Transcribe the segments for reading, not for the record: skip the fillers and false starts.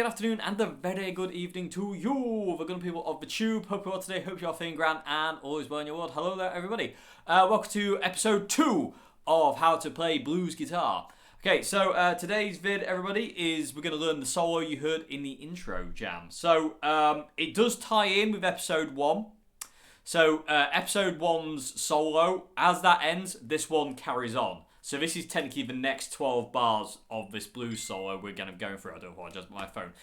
good afternoon, and a very good evening to you, the good people of the tube. Hope you're well today, hope you're feeling grand, and all is well in your world. Hello there, everybody. Welcome to episode 2 of How to Play Blues Guitar. Okay, so today's vid, everybody, is we're going to learn the solo you heard in the intro jam. So it does tie in with episode 1. So episode 1's solo, as that ends, this one carries on. So this is technically the next 12 bars of this blues solo we're kind of going through. I do apologise for my phone.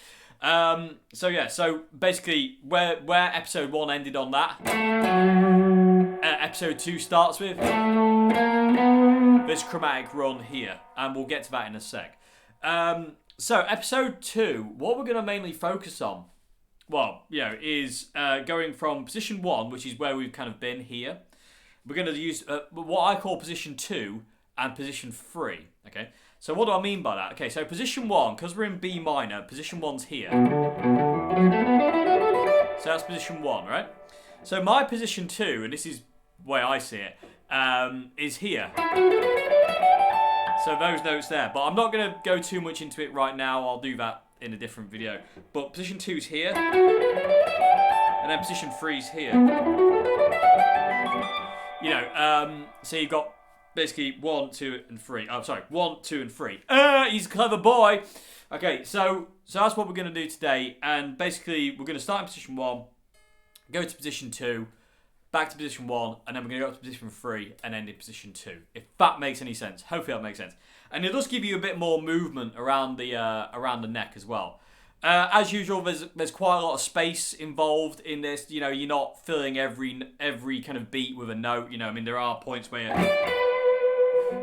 So basically where episode 1 ended on that, episode 2 starts with this chromatic run here, and we'll get to that in a sec. So episode 2, what we're going to mainly focus on, well, is going from position 1, which is where we've kind of been here. We're going to use what I call position 2 and position 3. Okay, so what do I mean by that? Okay, so position 1, because we're in B minor, position 1's here. So that's position 1, right? So my position 2, and this is the way I see it, is here. So those notes there. But I'm not going to go too much into it right now. I'll do that in a different video. But position 2's here. And then position 3's here. So you've got basically 1, 2, and 3. Oh, sorry, 1, 2, and 3. He's a clever boy. Okay, so that's what we're going to do today. And basically, we're going to start in position 1, go to position 2, back to position 1, and then we're going to go up to position 3 and end in position 2. If that makes any sense. Hopefully that makes sense. And it does give you a bit more movement around the neck as well. As usual, there's quite a lot of space involved in this. You know, you're not filling every kind of beat with a note. You know, I mean, there are points where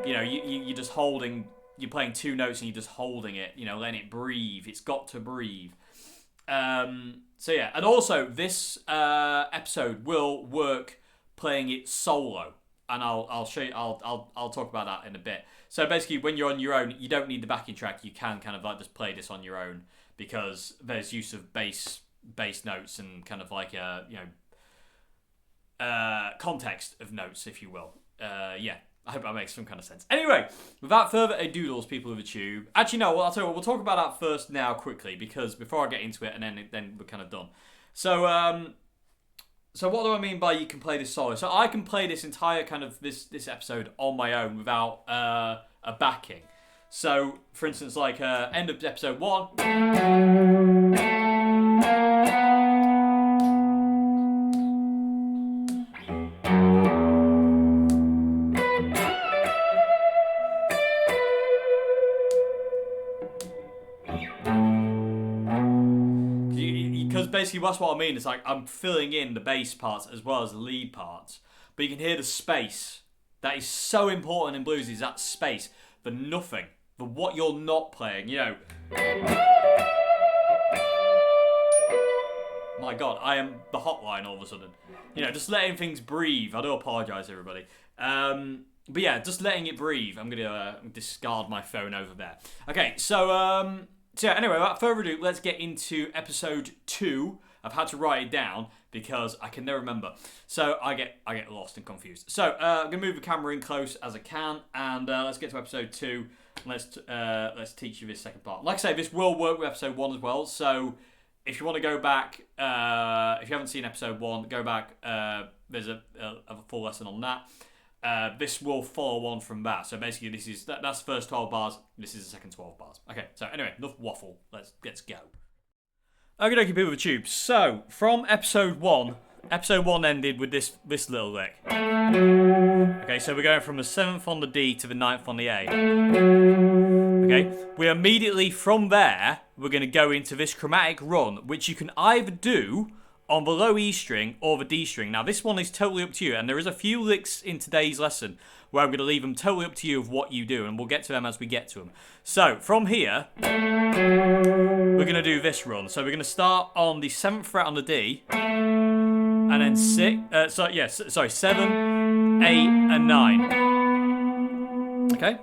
you're just holding. You're playing 2 notes and you're just holding it. You know, letting it breathe. It's got to breathe. So yeah, and also this episode will work playing it solo, and I'll show you. I'll talk about that in a bit. So basically, when you're on your own, you don't need the backing track. You can kind of like just play this on your own because there's use of bass notes and kind of like context of notes, if you will. I hope that makes some kind of sense. Anyway, without further ado, those people of the tube. Actually, no. Well, I'll tell you what. We'll talk about that first now, quickly, because before I get into it, and then we're kind of done. So what do I mean by you can play this solo? So I can play this entire kind of this episode on my own without a backing. So, for instance, like end of episode 1. Basically, that's what I mean. It's like I'm filling in the bass parts as well as the lead parts. But you can hear the space. That is so important in blues, is that space. The nothing. The what you're not playing, My God, I am the hotline all of a sudden. Just letting things breathe. I do apologise, everybody. But yeah, just letting it breathe. I'm going to discard my phone over there. Okay, so anyway, without further ado, let's get into episode 2. I've had to write it down because I can never remember. So I get lost and confused. So I'm going to move the camera in close as I can, and let's get to episode 2. Let's teach you this second part. Like I say, this will work with episode 1 as well. So if you want to go back, if you haven't seen episode 1, go back. There's a full lesson on that. This will follow on from that. So basically, that's the first 12 bars. This is the second 12 bars. Okay, so anyway, enough waffle. Let's go. Okay, people of the tube. So from episode 1 ended with this little lick. Okay, so we're going from the 7th on the D to the 9th on the A. Okay, we immediately from there we're going to go into this chromatic run, which you can either do on the low E string or the D string. Now this one is totally up to you, and there is a few licks in today's lesson where I'm going to leave them totally up to you of what you do, and we'll get to them as we get to them. So from here, we're going to do this run. So we're going to start on the 7th fret on the D, and then 7, 8, and 9. Okay.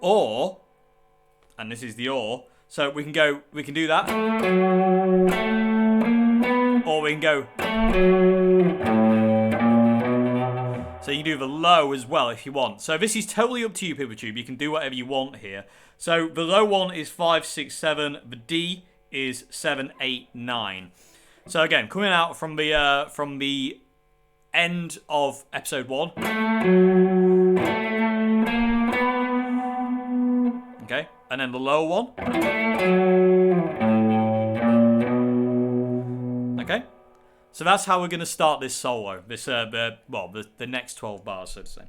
Or, and this is the or. So we can do that, or we can go. So you can do the low as well if you want. So this is totally up to you, PeopleTube. You can do whatever you want here. So the low one is 5, 6, 7. The D is 7, 8, 9. So again, coming out from the end of episode 1. Okay, and then the lower one. Okay, so that's how we're going to start this solo. This the next 12 bars, so to say.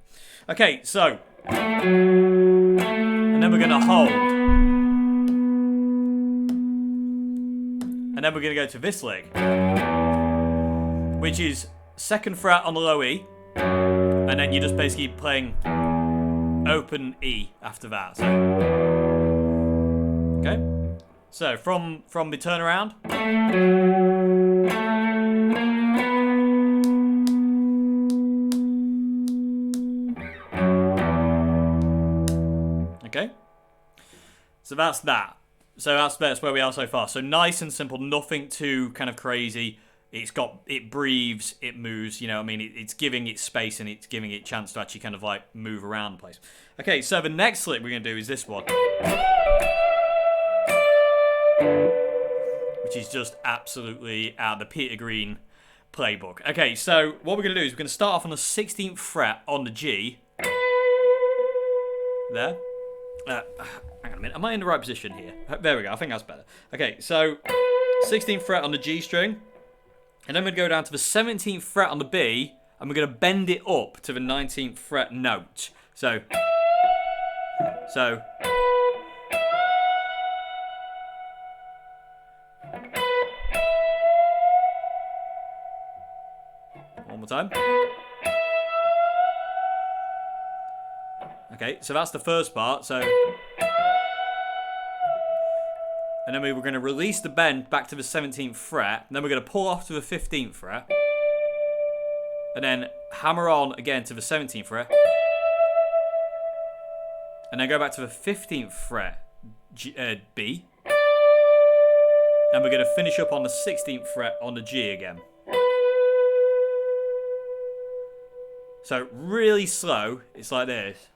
Okay, so and then we're going to hold, and then we're going to go to this lick, which is 2nd fret on the low E, and then you're just basically playing open E after that. So, okay, so from the turnaround. Okay, so that's that. So that's where we are so far. So nice and simple, nothing too kind of crazy. It breathes, it moves, you know what I mean? It's giving it space and it's giving it chance to actually kind of like move around the place. Okay, so the next lick we're going to do is this one. Which is just absolutely out of the Peter Green playbook. Okay, so what we're going to do is we're going to start off on the 16th fret on the G. There. Hang on a minute, am I in the right position here? There we go, I think that's better. Okay, so 16th fret on the G string. And then we're going to go down to the 17th fret on the B, and we're going to bend it up to the 19th fret note. So, one more time. Okay, so that's the first part, so. And then we were going to release the bend back to the 17th fret. And then we're going to pull off to the 15th fret. And then hammer on again to the 17th fret. And then go back to the 15th fret B. And we're going to finish up on the 16th fret on the G again. So really slow, it's like this.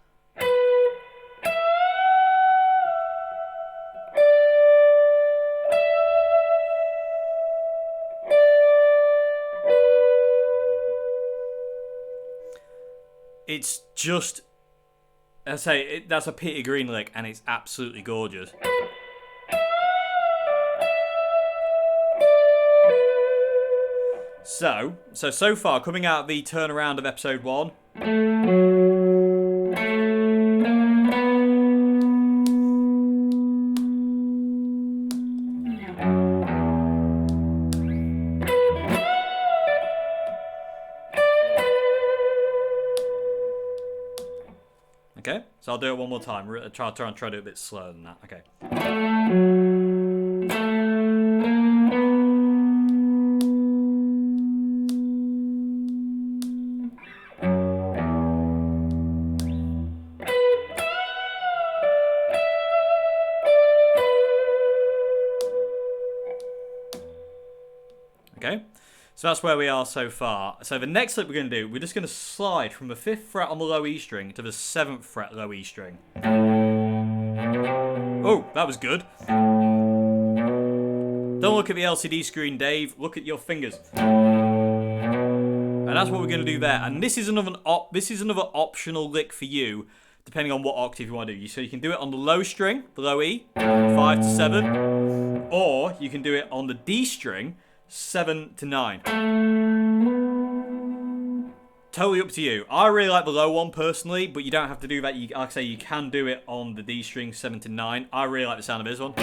It's just, I say, that's a Peter Green lick, and it's absolutely gorgeous. So far, coming out of the turnaround of episode 1. Okay, so I'll do it one more time. Try to do it a bit slower than that. Okay. Okay, so that's where we are so far. So the next lick we're going to do, we're just going to slide from the 5th fret on the low E string to the 7th fret low E string. Oh, that was good. Don't look at the LCD screen, Dave. Look at your fingers. And that's what we're going to do there. And this is another optional lick for you, depending on what octave you want to do. So you can do it on the low string, the low E, 5 to 7, or you can do it on the D string, 7 to 9. Totally up to you. I really like the low one personally, but you don't have to do that. Like I say, you can do it on the D string, 7 to 9. I really like the sound of this one.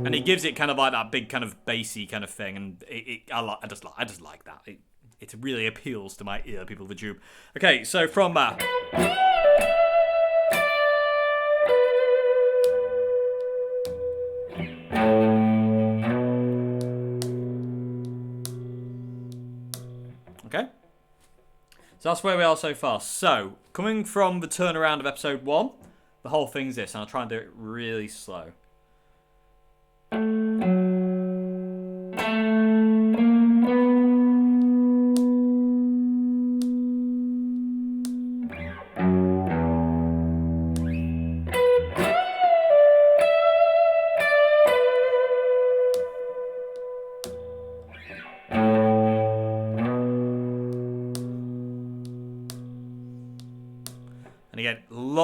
And it gives it kind of like that big kind of bassy kind of thing, and I just like that. It really appeals to my ear, people of the tube. Okay, so from that. Okay, so that's where we are so far. So, coming from the turnaround of episode 1, the whole thing's this, and I'll try and do it really slow.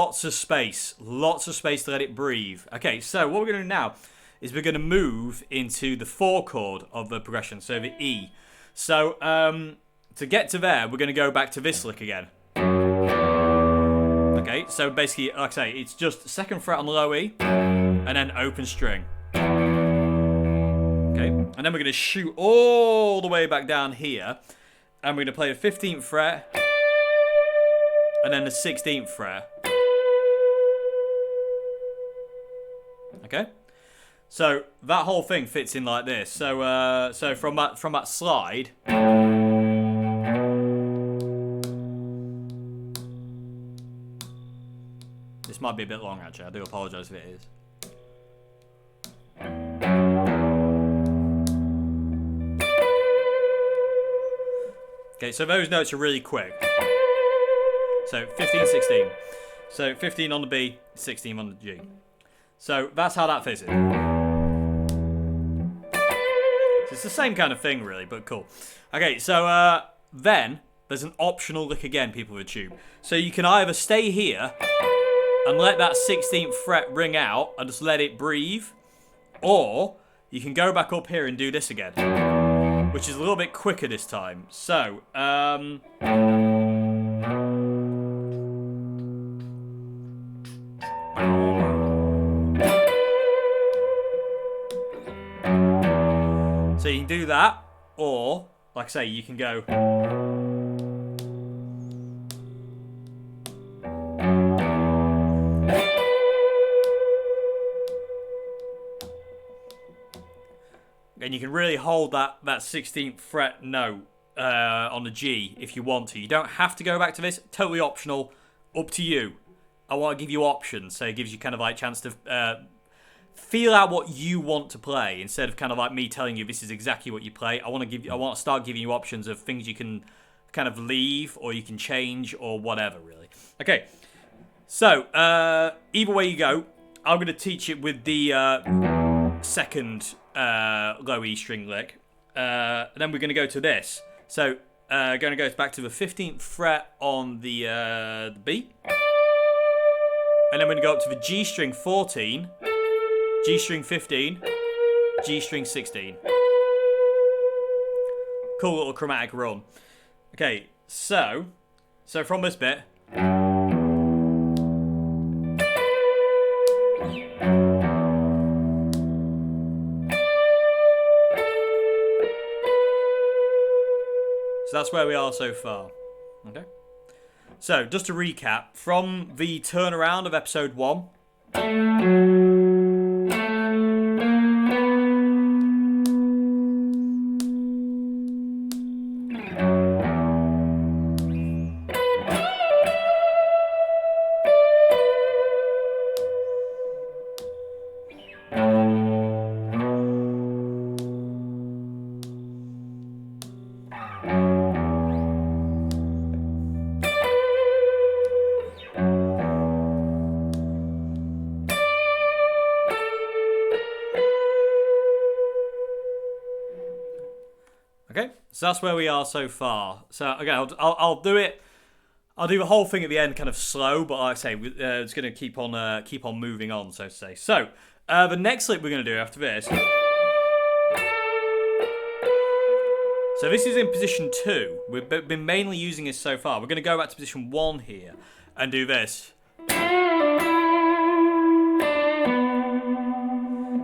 lots of space to let it breathe. Okay, so what we're going to do now is we're going to move into the 4 chord of the progression, so the E. So to get to there, we're going to go back to this lick again. Okay, so basically, like I say, it's just 2nd fret on the low E, and then open string. Okay, and then we're going to shoot all the way back down here, and we're going to play the 15th fret, and then the 16th fret. Okay, so that whole thing fits in like this. So so from that slide, this might be a bit long actually. I do apologise if it is. Okay, so those notes are really quick. So 15, 16. So 15 on the B, 16 on the G. So that's how that fits in. So it's the same kind of thing really, but cool. Okay, so then there's an optional lick again, people with a tube. So you can either stay here and let that 16th fret ring out and just let it breathe, or you can go back up here and do this again, which is a little bit quicker this time. So, so you can do that, or, like I say, you can go. And you can really hold that 16th fret note on the G if you want to. You don't have to go back to this. Totally optional. Up to you. I want to give you options, so it gives you kind of like a chance to feel out what you want to play instead of kind of like me telling you this is exactly what you play. I want to start giving you options of things you can kind of leave or you can change or whatever, really. Okay. So either way you go, I'm going to teach it with the 2nd low E string lick. Then we're going to go to this. So going to go back to the 15th fret on the B. And then we're going to go up to the G string 14, G string 15, G string 16. Cool little chromatic run. Okay, so from this bit. So that's where we are so far. Okay. So just to recap, from the turnaround of episode 1. Okay, so that's where we are so far. So again, I'll do it. I'll do the whole thing at the end, kind of slow, but like I say, it's going to keep on moving on, so to say. So the next lick we're going to do after this. So this is in position 2. We've been mainly using this so far. We're going to go back to position 1 here and do this.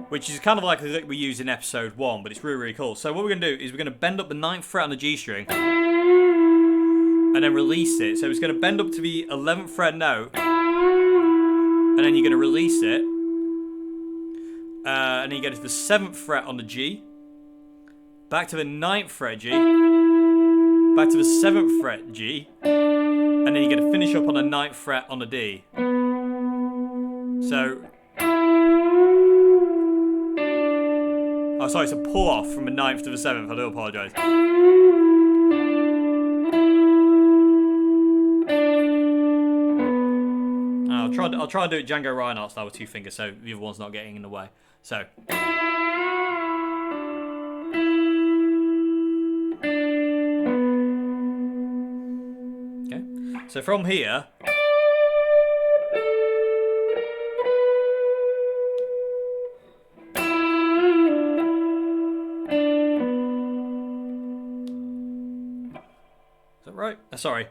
Which is kind of like the lick we used in episode 1, but it's really, really cool. So what we're going to do is we're going to bend up the 9th fret on the G string and then release it. So it's going to bend up to the 11th fret note and then you're going to release it. And then you go to the 7th fret on the G, back to the 9th fret G, back to the 7th fret G, and then you're going to finish up on the 9th fret on the D. So... Oh, sorry, it's a pull off from the 9th to the 7th. I do apologise. I'll try and do it Django Reinhardt style with 2 fingers, so the other one's not getting in the way. So. Okay. So from here. Sorry.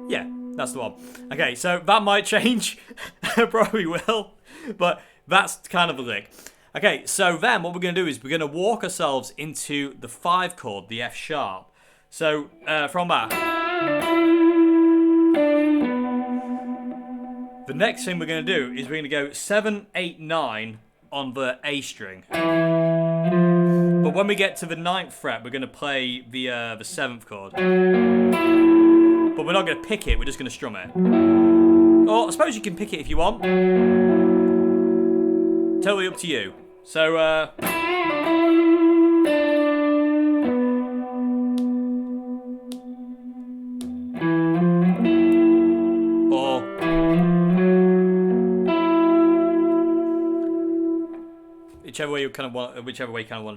Yeah, that's the one. Okay, so that might change. Probably will. But that's kind of the lick. Okay, so then what we're going to do is we're going to walk ourselves into the 5 chord, the F sharp. So from that, the next thing we're going to do is we're going to go 7, 8, 9 on the A string. But when we get to the 9th fret, we're going to play the 7th chord. But we're not going to pick it, we're just going to strum it. Or I suppose you can pick it if you want. Totally up to you. So, or whichever way you kind of want,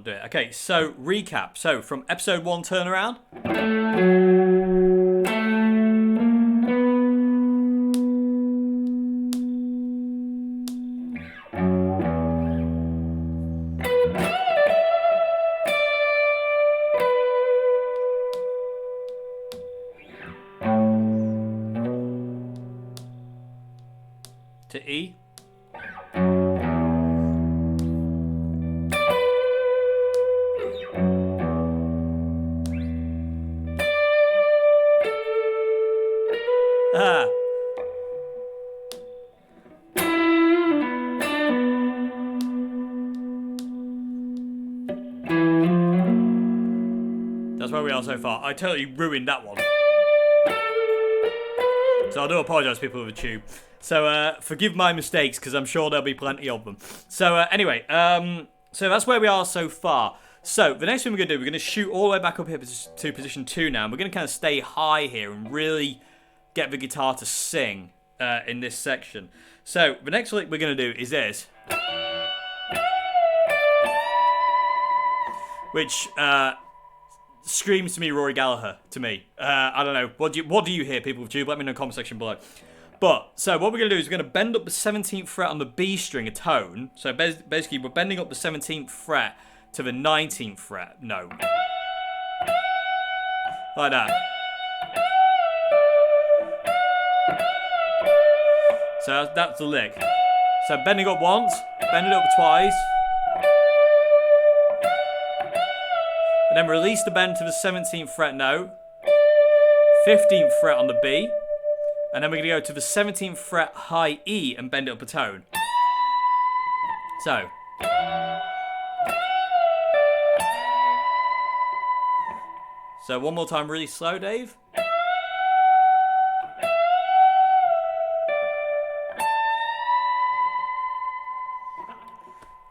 to do it. Okay, so recap. So from episode 1 turnaround. To E. Ah. That's where we are so far. I totally ruined that one. So I do apologise, people with a tube. So forgive my mistakes, because I'm sure there'll be plenty of them. So anyway, so that's where we are so far. So the next thing we're going to do, we're going to shoot all the way back up here to position 2 now. And we're going to kind of stay high here and really get the guitar to sing in this section. So the next lick we're going to do is this. Which screams to me Rory Gallagher, to me. I don't know. What do you hear, people with tube? Let me know in the comment section below. But, so what we're going to do is we're going to bend up the 17th fret on the B string a tone. So basically we're bending up the 17th fret to the 19th fret. No. Like that. So that's the lick. So bending up once, bend it up twice. And then release the bend to the 17th fret note. 15th fret on the B. And then we're going to go to the 17th fret high E and bend it up a tone. So. So one more time really slow, Dave.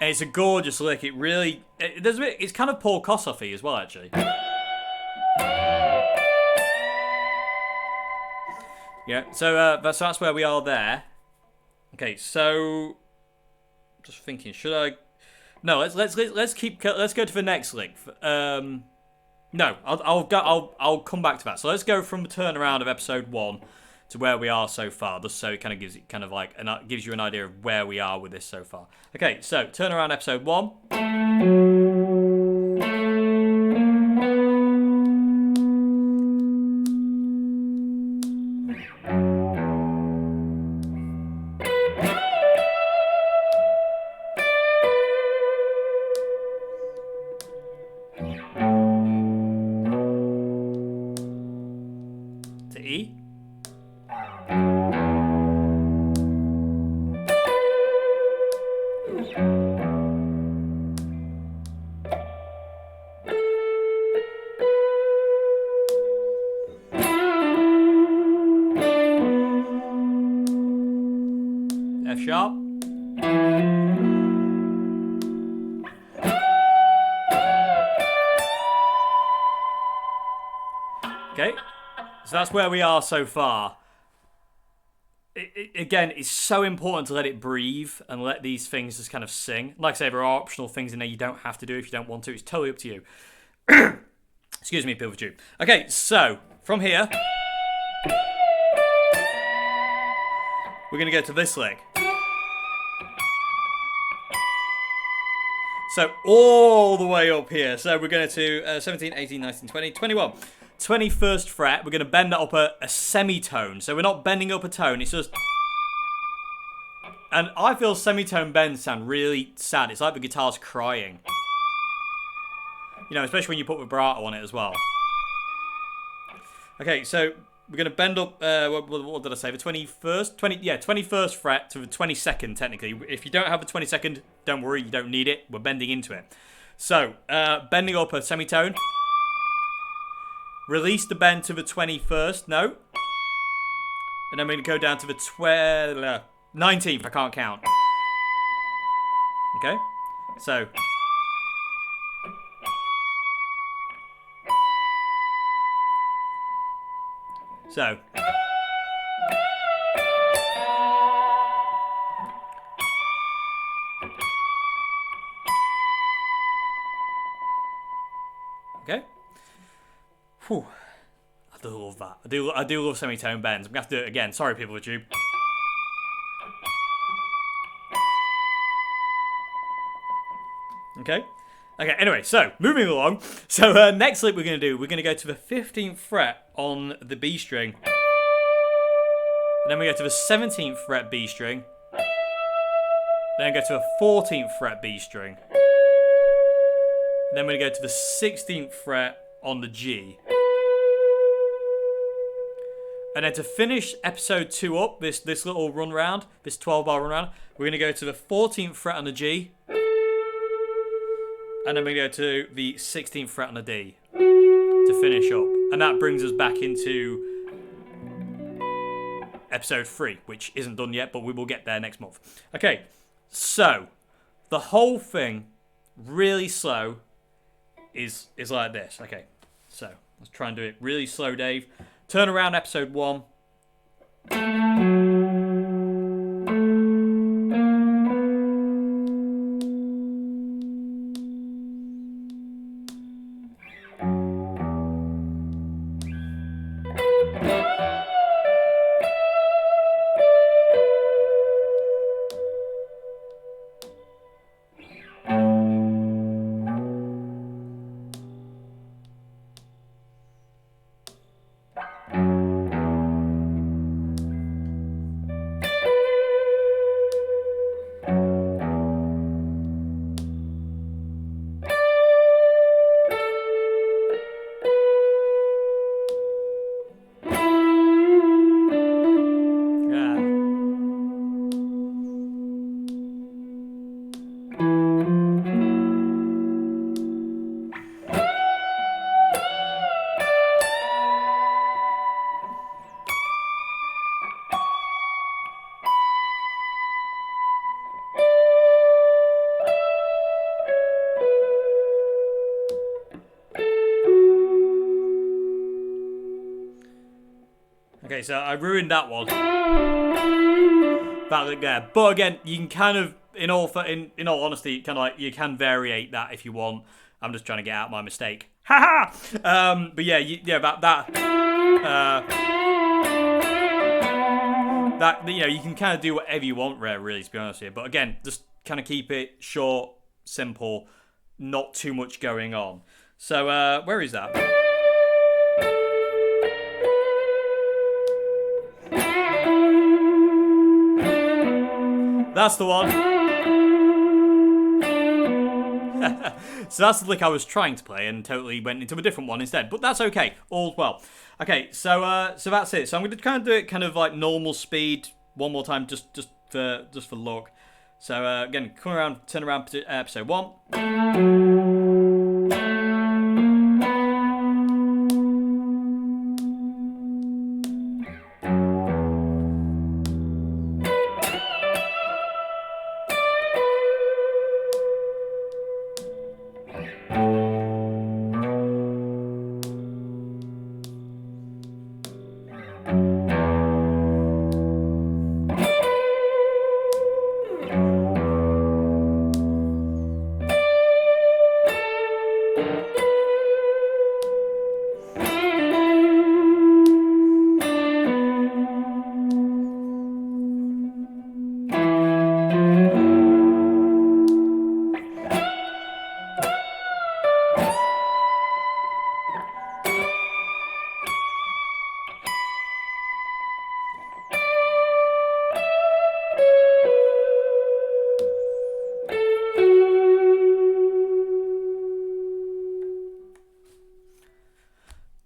And it's a gorgeous lick. It really... it's kind of Paul Kossoff-y as well, actually. Yeah, so that's where we are there. Okay, so just thinking, should I? No, let's go to the next lick. No, I'll come back to that. So let's go from the turnaround of episode 1 to where we are so far, just so it kind of gives it kind of like gives you an idea of where we are with this so far. Okay, so turnaround episode 1. To E. F sharp. Okay, so that's where we are so far. Again, it's so important to let it breathe and let these things just kind of sing. Like I say, there are optional things in there you don't have to do if you don't want to. It's totally up to you. Excuse me, people with tube. Okay, so from here, we're going to go to this lick. So all the way up here. So we're going to 17, 18, 19, 20, 21. 21st fret. We're going to bend that up a semitone. So we're not bending up a tone. It's just... And I feel semitone bends sound really sad. It's like the guitar's crying. You know, especially when you put vibrato on it as well. Okay, so we're going to bend up, what did I say, the 21st? 21st fret to the 22nd, technically. If you don't have the 22nd, don't worry, you don't need it. We're bending into it. So, bending up a semitone. Release the bend to the 21st note. And then we're going to go down to the 19th, I can't count. Okay, so... So... Okay. Whew. I do love that. I do love semitone bends. I'm gonna have to do it again. Sorry, people with YouTube. Okay. Okay, anyway, so, moving along. So, next lick we're going to do, we're going to go to the 15th fret on the B string. And then we go to the 17th fret B string. Then go to the 14th fret B string. Then we're going to go to the 16th fret on the G. And then to finish episode 2 up, this little run round, this 12-bar run round, we're going to go to the 14th fret on the G. And then we go to the 16th fret on the D to finish up. And that brings us back into episode 3, which isn't done yet, but we will get there next month. Okay, so the whole thing, really slow, is like this. Okay, so let's try and do it really slow, Dave. Turn around episode 1. Okay, so I ruined that one. That lick there. But again, you can kind of, in all honesty, kind of like you can variate that if you want. I'm just trying to get out my mistake. Haha. But yeah, that you know, you can kind of do whatever you want, really, to be honest with you. But again, just kind of keep it short, simple, not too much going on. So where is that? That's the one. So that's the lick I was trying to play and totally went into a different one instead. But that's okay. All's well. Okay, so that's it. So I'm going to kind of do it kind of like normal speed one more time just for luck. So again, come around, turn around to episode 1.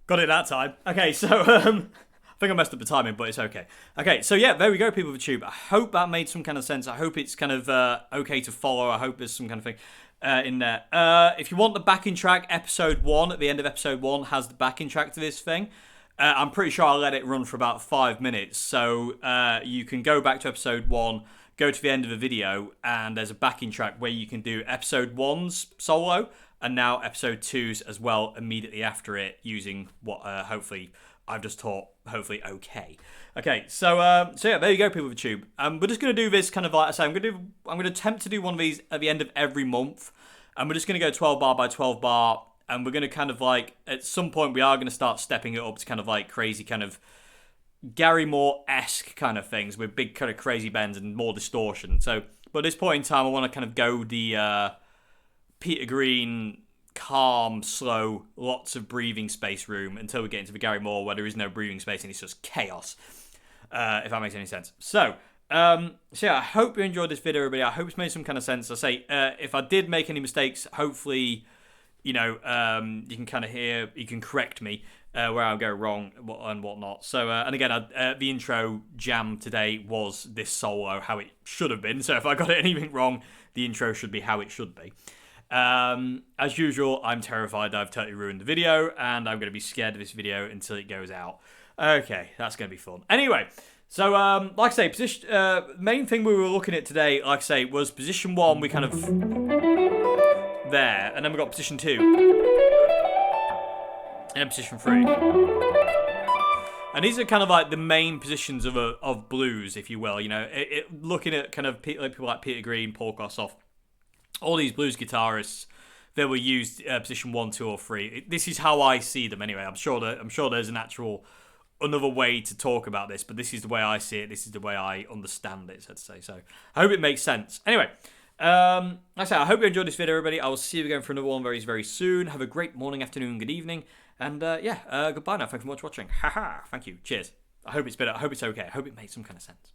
Got it that time. Okay, so I think I messed up the timing, but it's okay. Okay, so yeah, there we go, people of YouTube. I hope that made some kind of sense. I hope it's kind of okay to follow. I hope there's some kind of thing in there. If you want the backing track, episode 1, at the end of episode 1 has the backing track to this thing. I'm pretty sure I'll let it run for about 5 minutes. So you can go back to episode 1, go to the end of the video, and there's a backing track where you can do episode 1's solo, and now episode 2's as well immediately after it, using what hopefully I've just taught, hopefully okay. Okay, so yeah, there you go, people of YouTube. We're just gonna do this kind of like I say. I'm gonna attempt to do one of these at the end of every month, and we're just gonna go 12 bar by 12 bar, and we're gonna kind of like at some point we are gonna start stepping it up to kind of like crazy kind of Gary Moore-esque kind of things with big kind of crazy bends and more distortion. So, but at this point in time, I want to kind of go the Peter Green, calm, slow, lots of breathing space room until we get into the Gary Moore where there is no breathing space and it's just chaos, if that makes any sense. So yeah, I hope you enjoyed this video, everybody. I hope it's made some kind of sense. I say, if I did make any mistakes, hopefully, you know, you can kind of hear, you can correct me where I'll go wrong and whatnot. So, and again, the intro jam today was this solo, how it should have been. So if I got anything wrong, the intro should be how it should be. As usual, I'm terrified that I've totally ruined the video, and I'm going to be scared of this video until it goes out. Okay, that's going to be fun. Anyway, so, like I say, main thing we were looking at today, like I say, was position 1, we kind of there, and then we got position 2. And then position 3. And these are kind of like the main positions of blues, if you will. You know, looking at kind of people like Peter Green, Paul Kossoff, all these blues guitarists that were used position 1, 2, or 3. This is how I see them anyway. I'm sure there's another way to talk about this, but this is the way I see it. This is the way I understand it, so to say. So I hope it makes sense. Anyway. Like I say, I hope you enjoyed this video, everybody. I will see you again for another one very, very soon. Have a great morning, afternoon, good evening, and yeah, goodbye now. Thank you so much for watching. Haha, thank you. Cheers. I hope it's okay. I hope it made some kind of sense.